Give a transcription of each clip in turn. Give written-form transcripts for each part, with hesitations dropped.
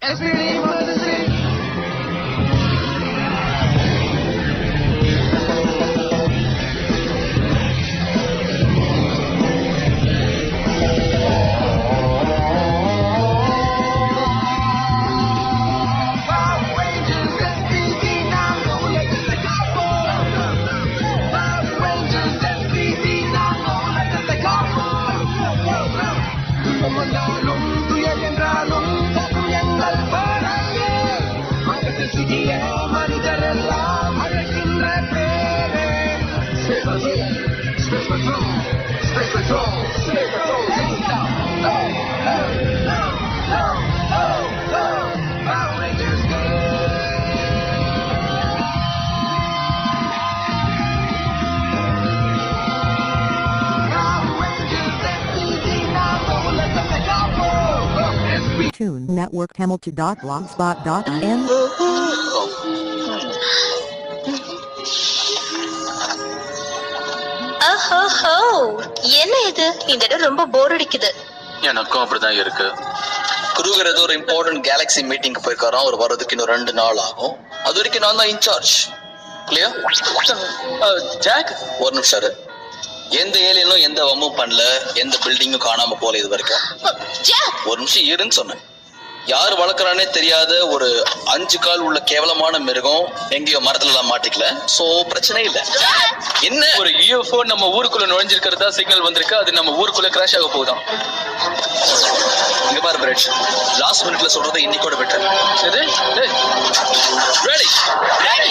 Tune Network Hamilton.blogspot.in. என்ன இது இந்த இடம் ரொம்ப போர் அடிக்குது. எனக்கும் அப்படிதான் இருக்கு. குருகர் ஏதோ ஒரு இம்பார்ட்டன்ட் கேலக்ஸி மீட்டிங் போயிருக்காராம். அவர் வர்றதுக்கு இன்னும் 2 நாள் ஆகும். அது வரைக்கும் நான் தான் இன்சார்ஜ். கிளியர்? ஜாக், ஒரு நிமிஷம் இரு. எந்த ஏலியனும் எந்த வம்பும் பண்ணல, எந்த பில்டிங்கும் காணாம போல இது வரைக்கும். ஒரு நிமிஷம் இருன்னு சொன்னேன். யார் வளர்க்கறானே தெரியாத ஒரு 5 கால் உள்ள கேவலமான மிருகம் எங்கேயோ மரத்துல எல்லாம் மாட்டிக்கல. சோ பிரச்சனை இல்ல. என்ன ஒரு UFO நம்ம ஊருக்குள்ள நுழைஞ்சிருக்கிறதா சிக்னல் வந்திருக்கு. அது நம்ம ஊருக்குள்ள கிராஷ் ஆக போகுதாம். இங்க பாரு பிரெட், லாஸ்ட் மினிட்ல சொல்றதை இன்னைக்கோட பெட்டர். சரி, ரெடி ரெடி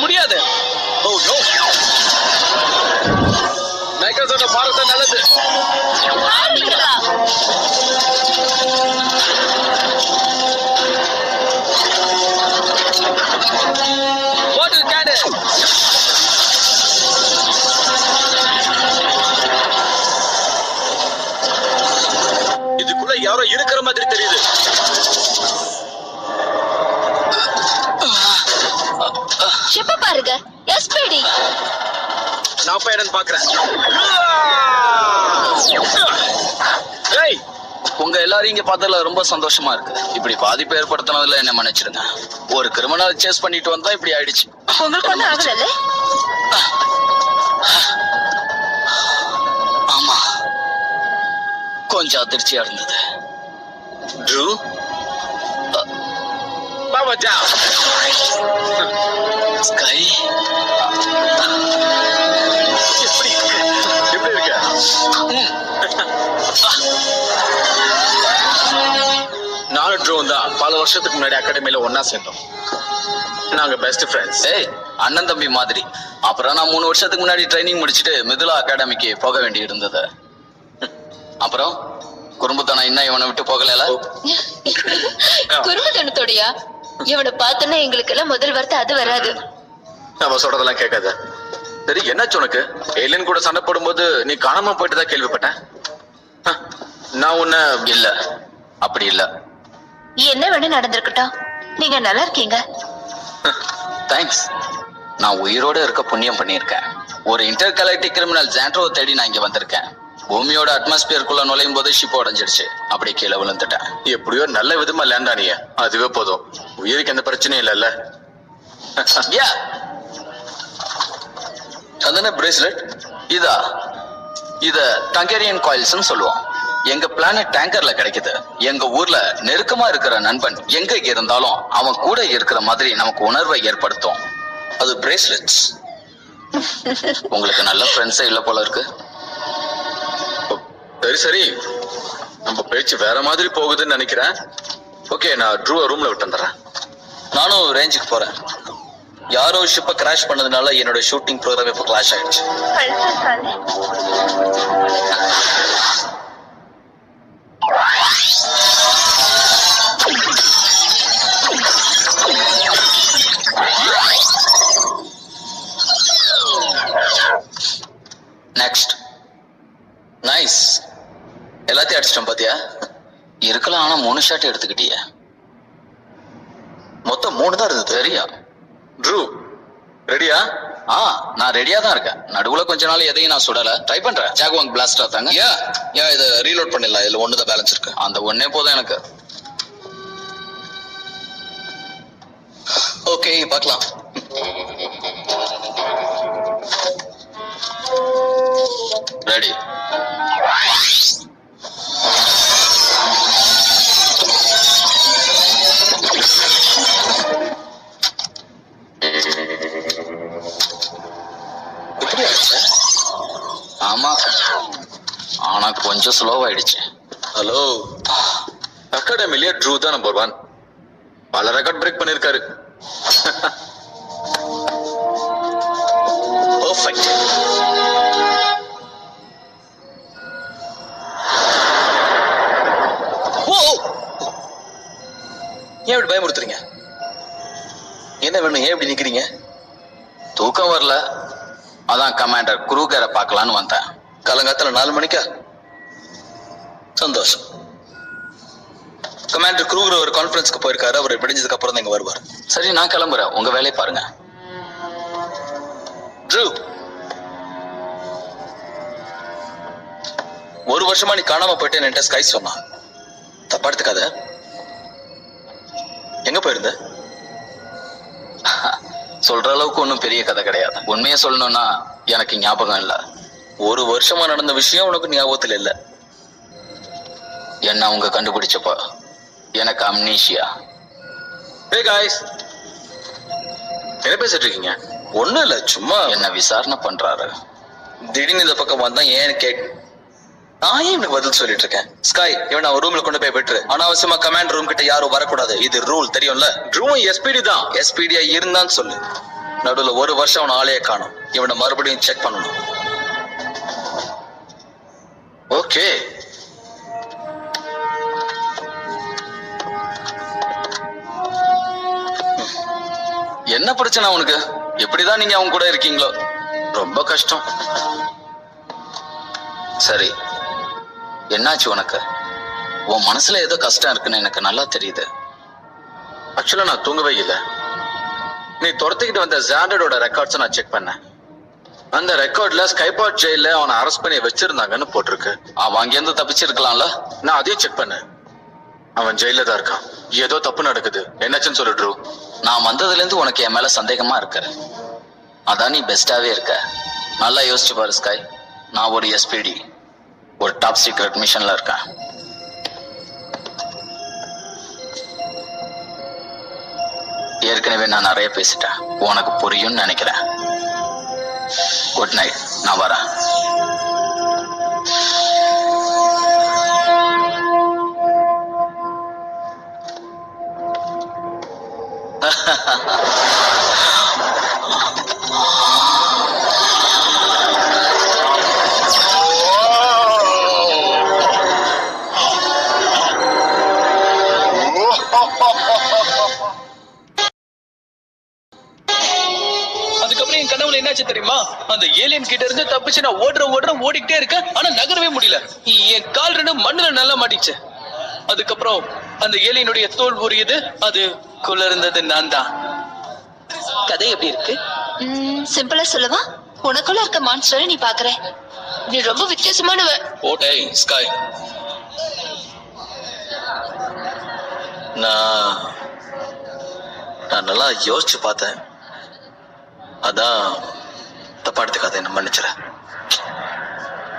முடியாது. ஓ நோ, மைக்ரோசாஃப்ட் பாரத நல்லது. Water cannon. இதுக்குள்ள யாரோ இருக்கிற மாதிரி தெரியுது. ஷிப்ப பாருங்க. SPD. நான் போய் என்னன்னு பாக்குறேன். ஏய், உங்க எல்லாரையும் இங்க பார்த்ததுல ரொம்ப சந்தோஷமா இருக்கு. இப்படி பாதிப்பு ஏற்படுத்தினதுல என்ன மன்னிச்சிருங்க. ஒரு கிரிமினல் சேஸ் பண்ணிட்டு வந்தா இப்படி ஆயிடுச்சு. உங்களுக்கு ஒண்ணும் ஆகல? ஆமா, கொஞ்சம் அதிர்ச்சியா இருந்தது. ட்ரூ, பாவா ஜா. ஸ்கை எப்படி இருக்கு? நானும் ட்ரோன் தான் பல வருஷத்துக்கு முன்னாடி அகாடமியில ஒன்னா சேர்ந்தோம். நாங்க பெஸ்ட் ஃப்ரெண்ட்ஸ். ஏய், அண்ணன் தம்பி மாதிரி. அப்புறம் நான் 3 வருஷத்துக்கு முன்னாடி ட்ரைனிங் முடிச்சுட்டு மிதுலா அகாடமிக்கு போக வேண்டி இருந்தது. அப்புறம் குறும்புத்தனம் இன்னும் இவனை விட்டு போகல. குறும்புத்தனத்தோடயா? இவனை பார்த்தோன்னா எங்களுக்கு எல்லாம் முதல் வார்த்தை அது வராது. நம்ம சொல்றதெல்லாம் கேட்காத. சரி, என்னாச்சு உனக்கு? ஏலியன் கூட சண்டை போடும்போது நீ காணாம போயிட்டுதான் கேள்விப்பட்டேன். நான் உன்ன இல்ல, அப்படி இல்ல. என்ன வேணா நடந்திருக்கட்டும், நீங்க நல்லா இருக்கீங்க. தேங்க்ஸ். நான் உயிரோட இருக்க புண்ணியம் பண்ணியிருக்கேன். ஒரு இன்டர்கலெக்டிவ் கிரிமினல் ஜாண்ட்ரோவை தேடி நான் இங்க வந்திருக்கேன். பூமியோட அட்மாஸ்பியருக்குள்ள நுழையும் போது ஷிப் உடைஞ்சிடுச்சு. அப்படி கீழே விழுந்துட்டேன். எப்படியோ நல்ல விதமா லேண்ட் ஆனிய, அதுவே போதும். உயிருக்கு எந்த பிரச்சனையும் இல்லைல்ல? அதானே பிரேஸ்லெட்? இத டங்கேரியன் காயில்ஸ் சொல்லுவோம். எங்க பிளானட் டேங்கர்ல கிடைக்குது. எங்க ஊர்ல நெருக்கமா இருக்கிற நண்பன் எங்க இருந்தாலும் அவன் கூட இருக்கிற மாதிரி நமக்கு உணர்வை ஏற்படுத்தும். அது பிரேஸ்லெட்ஸ். உங்களுக்கு நல்ல ஃப்ரெண்ட்ஸே இல்ல போல இருக்கு. சரி சரி, நம்ம பேச்சு வேற மாதிரி போகுதுன்னு நினைக்கிறேன். ஓகே, நான் ட்ரூவை ரூம்ல விட்டு வந்துடுறேன். நானும் ரேஞ்சுக்கு போறேன். யாரோ ஷிப்பை கிராஷ் பண்ணதுனால என்னோட ஷூட்டிங் ப்ரோக்ராம் இப்போ கிளாஷ் ஆயிடுச்சு. நெக்ஸ்ட். நைஸ். எல்லாத்தையும் அடிச்சிட்டோம் பாத்தியா? இருக்கலாம், ஆனா 3 ஷாட் எடுத்துக்கிட்டிய. மொத்தம் 3 தான் இருந்தது. சரியா? ட்ரூ ரெடியா? நான் ரெடியா தான் இருக்கேன். நடுவுல கொஞ்ச நாள் எதையும் நான் சுடல. ட்ரை பண்றேன். ஜாகுவாங் பிளாஸ்டா தாங்க. இதை ரீலோட் பண்ணிடலாம். இதுல 1 தான் பேலன்ஸ் இருக்கு. அந்த 1 போதும் எனக்கு. ஓகே, பார்க்கலாம். ரெடி. ஆமா, ஆனா கொஞ்சம் ஸ்லோவாயிடுச்சு. ஹலோ, அகாடமிலேயே ட்ரூ தான் நம்பர் 1. பல ரெக்கார்ட் பிரேக் பண்ணிருக்காரு. பெர்ஃபெக்ட். ஏன் இப்படி பயமுறுத்துறீங்க? என்ன வேணும்? ஏன் இப்படி நிக்கிறீங்க? தூக்கம் வரல, அதான் கமாண்டர் குரூகரை பார்க்கலான்னு வந்தேன். காலங்காத்துல 4 மணிக்கா? சந்தோஷம். கமாண்டர் குரூகர் ஒரு கான்ஃபரன்ஸ்க்கு போயிருக்காரு. அவர் விடிஞ்சதுக்கு அப்புறம் தான் இங்க வருவார். சரி, நான் கிளம்புறேன். உங்க வேலையை பாருங்க. ட்ரூ, 1 வருஷமா நீ காணாம போயிட்டு என்கிட்ட ஸ்கை சொன்னா. தப்பா எடுத்துக்காத. எங்க போயிருந்த? சொல்ற அளவுக்கு ஒன்றும் பெரிய கதை கிடையாது. உண்மையை சொல்லணும்னா எனக்கு ஞாபகம் இல்ல. 1 வருஷமா நடந்த விஷயம் உனக்கு ஞாபகத்துல இல்ல. என்ன அவங்க கண்டுபிடிச்சப்ப எனக்கு அம்னீஷியா. Hey guys, என்ன பேசிட்டு இருக்கீங்க? ஒண்ணும் இல்ல, சும்மா என்ன விசாரணை பண்றாரு. திடீர்னு இந்த பக்கம் வந்தா ஏன்னு கேட்டு நான் ஏன் எனக்கு பதில் சொல்லிட்டு இருக்கேன். ஸ்கை, இவன் அவன் ரூம்ல கொண்டு போய் விட்டுரு. அனாவசியமா கமாண்ட் ரூம் கிட்ட யாரும் வரக்கூடாது. இது ரூல், தெரியும்ல? ட்ரூவும் SPD தான். SPDயா இருந்தான்னு சொல்லு. நடுவுல 1 வருஷம் அவன் ஆளையே காணும். இவனை மறுபடியும் செக் பண்ணணும். ஓகே. என்ன பிரச்சனை உனக்கு? எப்படிதான் நீங்க அவங்க கூட இருக்கீங்களோ? ரொம்ப கஷ்டம். சரி, என்னாச்சு உனக்கு? உன் மனசுல ஏதோ கஷ்டம் இருக்குன்னு எனக்கு நல்லா தெரியுது. ஆக்சுவலா நான் தூங்கவே இல்லை. நீ துரத்திக்கிட்டு வந்த ஜாண்டோட ரெக்கார்ட்ஸ் நான் செக் பண்ணேன். அந்த ரெக்கார்ட்ல ஸ்கைபாட் ஜெயில அவனை அரெஸ்ட் பண்ணி வச்சிருந்தாங்கன்னு போட்டிருக்கு. அவன் அங்கிருந்து தப்பிச்சிருக்கலாம்ல? நான் அதையும் செக் பண்ணேன். அவன் ஜெயில தான் இருக்கான். ஏதோ தப்பு நடக்குது. என்னாச்சுன்னு சொல்லு ட்ரூ. நான் வந்ததுல இருந்து உனக்கு என் மேல சந்தேகமா இருக்கு. அதான் நீ பெஸ்டாவே இருக்க. நல்லா யோசிச்சு பாரு ஸ்கை. நான் ஒரு SPD, ஒரு டாப் சீக்ரெட் மிஷன்ல இருக்கேன். ஏற்கனவே நான் நிறைய பேசிட்டேன். உனக்கு புரியும்னு நினைக்கிறேன். குட் நைட், நான் வரேன். அதுக்கப்புறம் என் கனவுல என்னாச்சு தெரியுமா? அந்த ஏலியன் கிட்ட இருந்து தப்பிச்சு நான் ஓடிக்கிட்டே இருக்கேன். ஆனா நகரவே முடியல. என் கால் 2 மண்ணுல நல்லா மாட்டிச்சு. அதுக்கப்புறம் அந்த ஏலியனுடைய தோல் உரியுது. அதுக்குள்ள இருந்தது நான் தான். கதை எப்படி இருக்கு? சிம்பிளா சொல்லவா? உனக்குள்ள இருக்க மான்ஸ்டரை நீ பாக்குற. நீ ரொம்ப வித்தியாசமானவ. ஓடே ஸ்கை, நான் நல்லா யோசிச்சு பார்த்தேன். அதான் தப்பா எடுத்துக்காத, என்ன மன்னிச்சிட.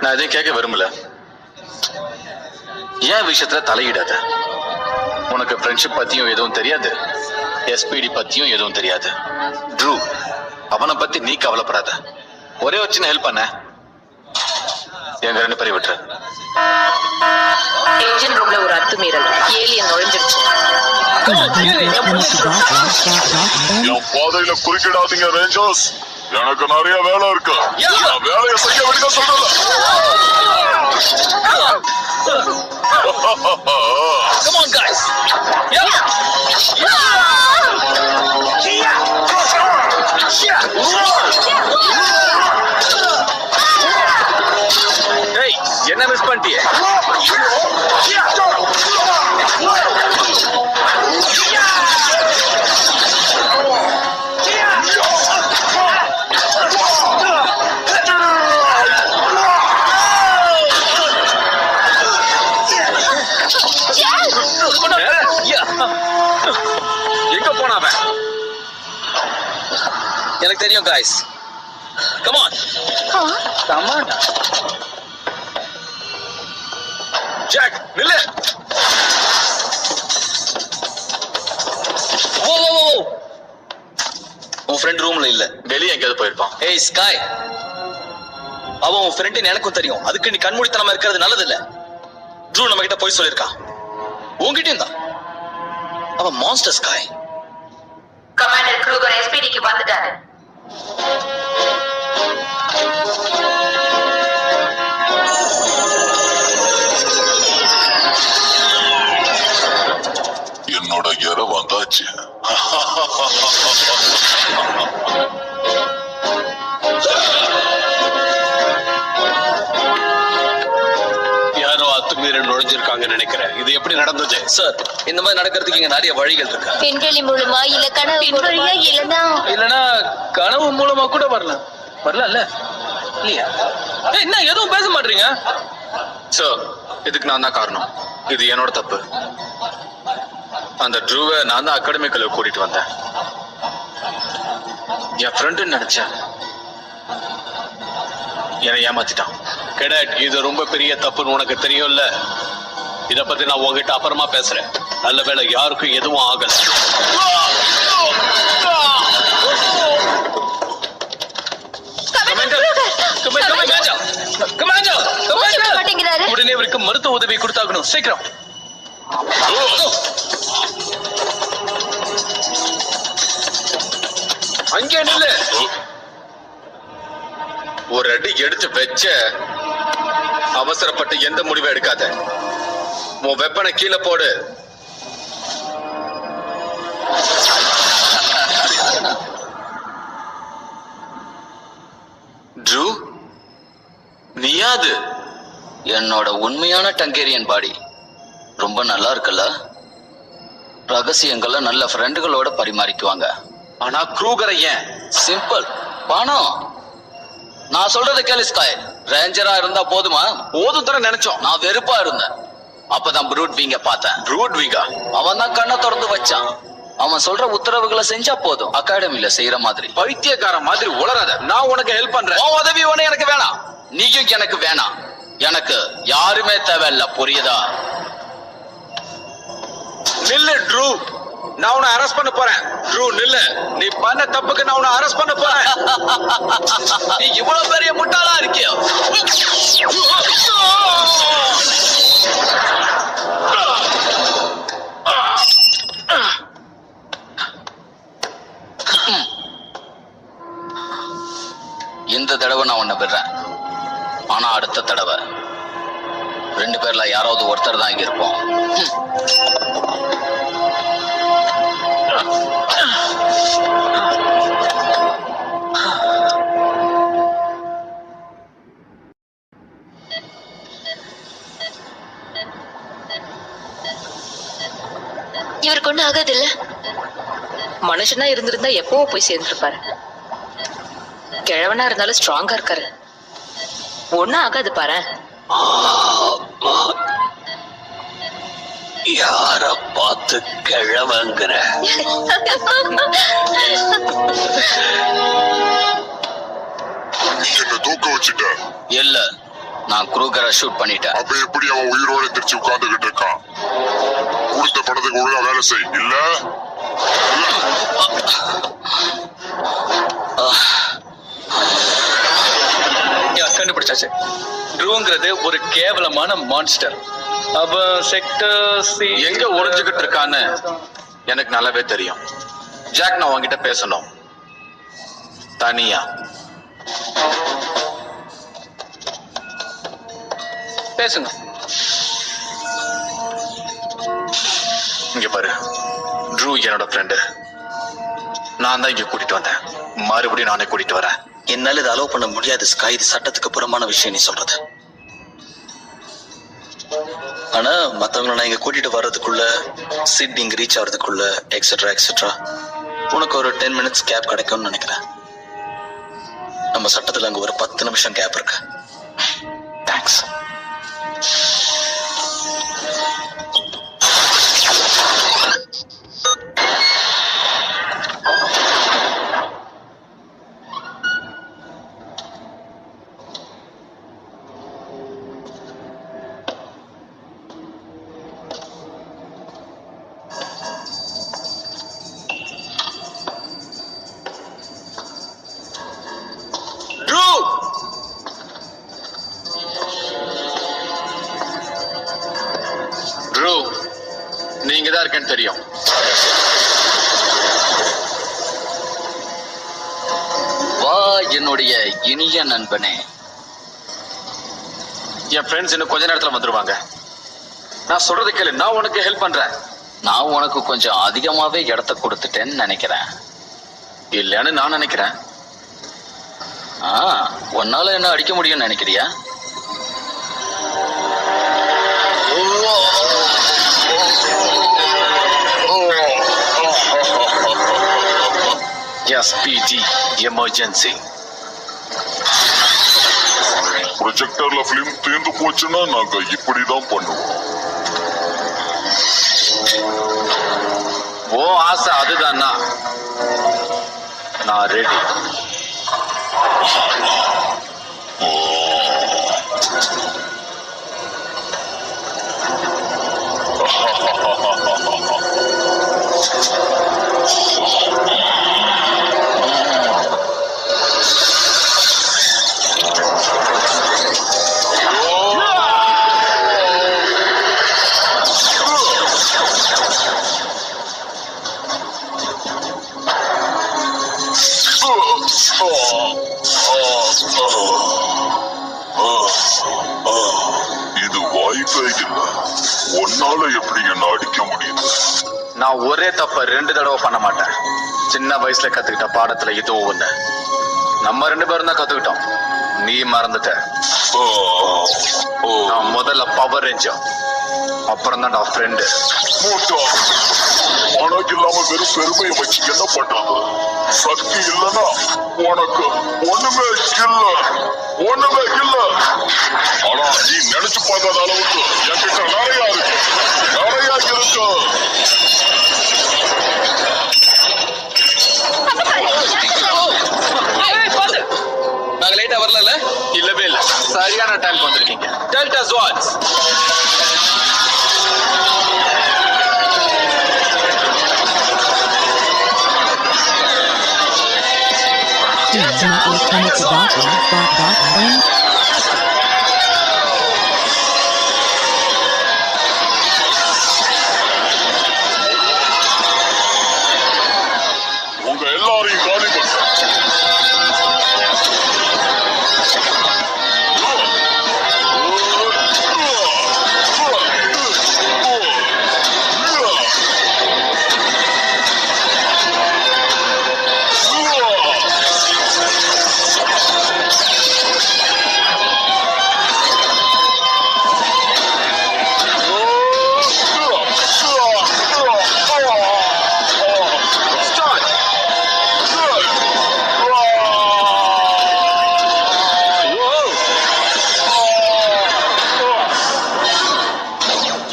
நான் எதையும் கேட்க விரும்பல. ஏன் விஷயத்துல தலையிடாத. உனக்கு ஃப்ரெண்ட்ஷிப் பத்தியும் எதுவும் தெரியாது, SPD பத்தியும் எதுவும் தெரியாது. ட்ரூ, அவனை பத்தி நீ கவலைப்படாத. ஒரே ஒரு சின்ன ஹெல்ப் பண்ண. எங்க 2 பேரையும் விட்டுரு. என்ஜின் ரூம்ல ஒரு அத்துமீறல். ஏலியன் நுழைஞ்சிருச்சு. என் பாதையில குறுக்கிடாதீங்க ரேஞ்சர்ஸ். எனக்கு நிறைய வேலை இருக்கு. நான் வேலையை செய்ய வேண்டிய சொல்றேன். Come on, guys. Yeah. ஏய், என்ன மிஸ் பண்ணிட்டியே? எங்க போனாவன்? எனக்கு தெரியும் guys. Come on. Come on. Jack, நில்லு. Whoa, whoa, whoa. உன் ஃப்ரெண்ட் ரூம்ல இல்ல. வெளியே எங்கேயாவது போயிருப்பான். ஏய் ஸ்காய், அவன் உன் ஃப்ரெண்ட் எனக்கும் தெரியும். அதுக்கு நீ கண்மூடித்தனமா இருக்கிறது நல்லது இல்ல. ட்ரூ நம்ம கிட்ட போய் சொல்லிருக்கான். உன்கிட்டயும் தான். அவன் மான்ஸ்டர் ஸ்காய். கமாண்டர் க்ரூகர் எஸ்பிடிக்கு வந்துட்டாரு. என்னோட இற வந்தாச்சு. யாரோ அத்துமீறல் நுழைஞ்சிருக்காங்கன்னு நினைக்கிறேன். இது எப்படி நடந்தது? சார், இந்த மாதிரி நடக்கிறதுக்கு இங்க நிறைய வழிகள் இருக்கு. விண்வெளி மூலமா இல்ல கனவு மூலமா இல்லனா கனவு மூலமா கூட வரலாம். வரலாம்ல? இல்லையா? என்ன எதுவும் பேச மாட்டீங்க? சார், இதுக்கு நான் தான் காரணம். இது என்னோட தப்பு. அந்த ட்ரூவை நான் தான் அகாடமிக்குள்ள கூட்டிட்டு வந்தேன். என் ஃப்ரெண்டுன்னு நினைச்சேன். என்னை ஏமாத்திட்டான். கேடட், இது ரொம்ப பெரிய தப்புன்னு உனக்கு தெரியும்ல. இத பத்தி நான் உங்ககிட்ட அப்புறமா பேசுறேன். நல்ல வேளை யாருக்கும் எதுவும் ஆகல. உடனே அவருக்கு மருத்துவ உதவி கொடுத்தாகணும். சீக்கிரம். அங்கே நில்லு. ஒரு அடி எடுத்து வச்ச. அவசரப்பட்டு எந்த முடிவை எடுக்காத. உன் வெப்பனை கீழே போடு. ட்ரூ, நீயாது? என்னோட உண்மையான டங்கேரியன் பாடி ரொம்ப நல்லா இருக்குல்ல. ரகசியங்களை நல்ல ஃப்ரெண்டுகளோட பரிமாறிக்குவாங்க. ஆனா க்ரூகரை ஏன்? சிம்பிள், பணம். நான் சொல்றத கேளு ஸ்காய். ரேஞ்சரா இருந்தா போதுமா? போதும் தர நினைச்சோம். நான் வெறுப்பா இருந்தேன். அப்பதான் ப்ரூட் விங்க பார்த்தேன். ப்ரூட் விங்கா? அவன் தான் கண்ணை திறந்து வச்சான். அவன் சொல்ற உத்தரவுகளை செஞ்சா போதும். அகாடமில செய்யற மாதிரி. பைத்தியக்கார மாதிரி உளராத. நான் உனக்கு ஹெல்ப் பண்றேன். உன் உதவி ஒண்ணு எனக்கு வேணாம். நீயும் எனக்கு வேணாம். எனக்கு யாருமே தேவையில்ல, புரியுதா? நில்லு ட்ரூ. நான் உன்னை அரெஸ்ட் பண்ண போறேன். ட்ரூ நில்லு. நீ பண்ண தப்புக்கு நான் உன்னை அரெஸ்ட் பண்ண போறேன். நீ இவ்வளவு பெரிய முட்டாளா இருக்கியா? இந்த தடவை நான் உன்னை விடுறேன். ஆனா அடுத்த தடவை 2 பேர்ல யாராவது ஒருத்தர் தான் இங்க இருப்போம். இவருக்கு ஒண்ணு ஆகாது இல்ல? மனுஷனா இருந்திருந்தா எப்பவோ போய் சேர்ந்துருப்பாரு. கிழவனா இருந்தாலும் ஸ்ட்ராங்கா இருக்காரு. ஒண்ணும் ஆகாது பாரு. யார பார்த்து கிழவங்கிற? என்ன தூக்க வச்சுட்ட? இல்ல, நான் க்ரூகரை ஷூட் பண்ணிட்டேன். அப்ப எப்படி அவன் உயிரோட திருச்சி உட்கார்ந்துகிட்டு இருக்கான்? கொடுத்த பணத்துக்கு ஒழுங்கா வேலை செய். இல்ல கண்டுபிடிச்சாச்சு. ட்ரூங்கிறது ஒரு கேவலமான மான்ஸ்டர். அப்ப செக்டர் எங்க ஒளிஞ்சுகிட்டு இருக்கான்னு எனக்கு நல்லாவே தெரியும். ஜாக், நான் உன்கிட்ட பேசணும் தனியா. பேசுங்க. இங்க பாரு, ட்ரூ என்னோட ஃப்ரெண்டு. நான் தான் இங்க கூட்டிட்டு வந்தேன். மறுபடியும் நானே கூட்டிட்டு வரேன். என்னால இதை அலோவ் பண்ண முடியாது ஸ்காய். இது சட்டத்துக்கு புறமான விஷயம் நீ சொல்றது. ஆனா மத்தவங்களை நான் இங்க கூட்டிட்டு வர்றதுக்குள்ள, சிட் இங்க ரீச் ஆகிறதுக்குள்ள எக்ஸெட்ரா எக்ஸெட்ரா உனக்கு ஒரு 10 மினிட்ஸ் கேப் கிடைக்கும்னு நினைக்கிறேன். நம்ம சட்டத்துல அங்க ஒரு 10 நிமிஷம் கேப் இருக்கு. தேங்க்ஸ். நீங்க தான் இருக்கேன்னு தெரியும். வா என்னுடைய இனிய நண்பனே. என் ஃப்ரெண்ட்ஸ் இன்னும் கொஞ்ச நேரத்துல வந்துருவாங்க. நான் சொல்றது கேளு, நான் உனக்கு ஹெல்ப் பண்றேன். நான் உனக்கு கொஞ்சம் அதிகமாவே இடத்த கொடுத்துட்டேன்னு நினைக்கிறேன். இல்லன்னு நான் நினைக்கிறேன். உன்னால என்ன அடிக்க முடியும்னு நினைக்கிறியா? SPD emergency. ப்ரொஜெக்டர்ல பிலிம் தீர்ந்து போச்சுன்னா நாங்க இப்படிதான் பண்ணுவோம். ஓ ஆசை அதுதானா? நான் ரெடி. இது வாய்ப்பே இல்ல. ஒன்னால எப்படி என்ன அடிக்க முடியுது? நான் ஒரே தப்ப 2 தடவை பண்ண மாட்டேன். சின்ன வயசுல கத்துக்கிட்ட பாடத்துல இதுவும் ஒண்ணு. நம்ம 2 பேரும் தான் கத்துக்கிட்டோம். நீ மறந்துட்ட. நான் முதல்ல பவர் ரேஞ்சர், அப்புறம் தான் நான் ஃப்ரெண்டு. உனக்கு இல்லாம வெறும் பெருமையை வச்சு என்ன பண்றது? சக்தி இல்லைன்னா உனக்கு ஒண்ணுமே இல்ல, ஒண்ணுமே இல்ல. ஆனா நீ நினைச்சு பார்க்காத அளவுக்கு என்கிட்ட நிறைய இருக்கு, நிறைய இருக்கு. நாங்க லேட்டா வரல. இல்லவே இல்ல, சரியான டைம் வந்திருக்கீங்க. Delta swords. Please do not return it to .blogspot.in. உங்க எல்லாரையும் காலி பண்ண.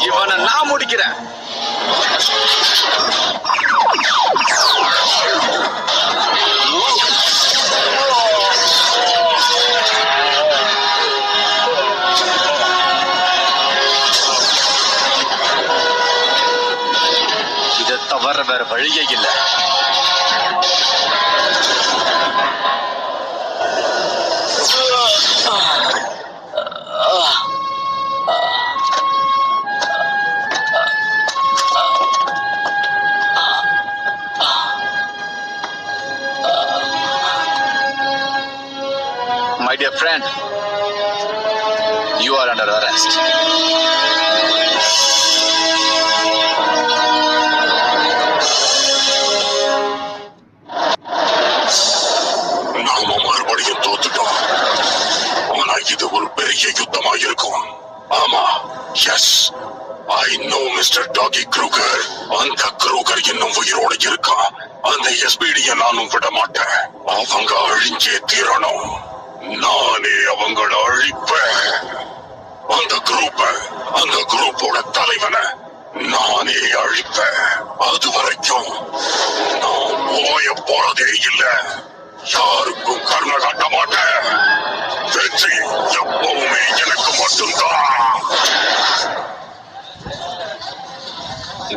இவனை நான் முடிக்கிறேன். இதை தவிர வேற வழியே இல்லை. My dear friend, you are under arrest. நாம மறுபடியும் தோத்துட்டோம். ஆனா இது ஒரு பெரிய யுத்தமா இருக்கும். ஆமா, yes, I know mister Doggy Kruger. அந்த க்ரூகர் இன்னும் உயிரோட இருக்கான். அந்த எஸ்பிடிய நானும் விட மாட்டேன். அவங்க அழிஞ்சே தீரணும். நானே அவங்கள அழிப்பேன். அந்த குரூப்போட தலைவனை நானே அழிப்பேன். அது வரைக்கும் நான் ஓய போறதே இல்ல. யாருக்கும் கருணை காட்ட மாட்டேன். வெற்றி எப்பவுமே எனக்கு மட்டும்தான்.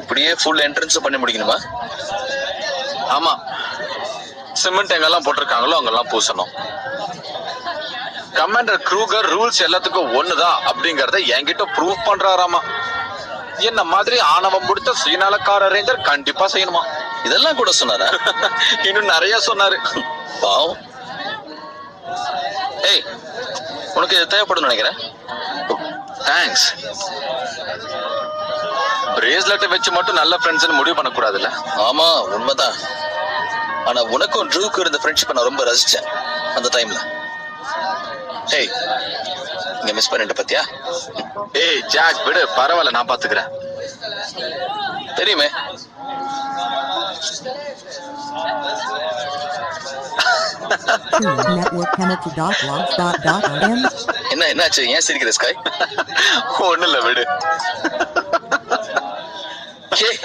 இப்படியே ஃபுல் என்ட்ரன்ஸ் பண்ணி முடிக்கணுமா? ஆமா, சிமெண்ட் எங்கெல்லாம் போட்டிருக்காங்களோ அங்கெல்லாம் பூசணும். கமாண்டர் க்ரூகர் ரூல்ஸ் எல்லாத்துக்கும் ஒண்ணுதான் அப்படிங்கறத என்கிட்ட ப்ரூவ் பண்றாராமா. என்ன மாதிரி ஆணவம் முடித்த சுயநலக்கார ரேஞ்சர் கண்டிப்பா செய்யணுமா. இதெல்லாம் கூட சொன்னாரா? இன்னும் நிறைய சொன்னாரு. பாவம். ஏய், உனக்கு இது தேவைப்படும் நினைக்கிறேன். தேங்க்ஸ். பிரேஸ்லெட் வச்சு மட்டும் நல்ல ஃப்ரெண்ட்ஸ்னு முடிவு பண்ண கூடாதுல்ல? ஆமா, உண்மைதான். ஆனா உனக்கும் ட்ரூக்கு இருந்த ஃப்ரெண்ட்ஷிப் நான் ரொம்ப ரசிச்சேன் அந்த டைம்ல. ஏய், இங்க மிஸ் பண்ணிட்ட பத்தியா? ஏய் ஜாக், விடு, பரவாயில்ல, நான் பாத்துக்கிறேன். தெரியுமே. Network chemical.logs.m. என்னாச்சு? ஏன் சிரிக்கிற ஸ்காய்? ஒண்ணு இல்ல, விடு. ஏய்,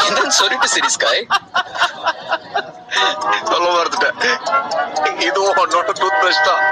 என்னன்னு சொல்லிட்டு சரி ஸ்காய். சொல்ல மறந்துட்டேன். இதுவும் உன்னோட டூத் பிரஷ் தான்.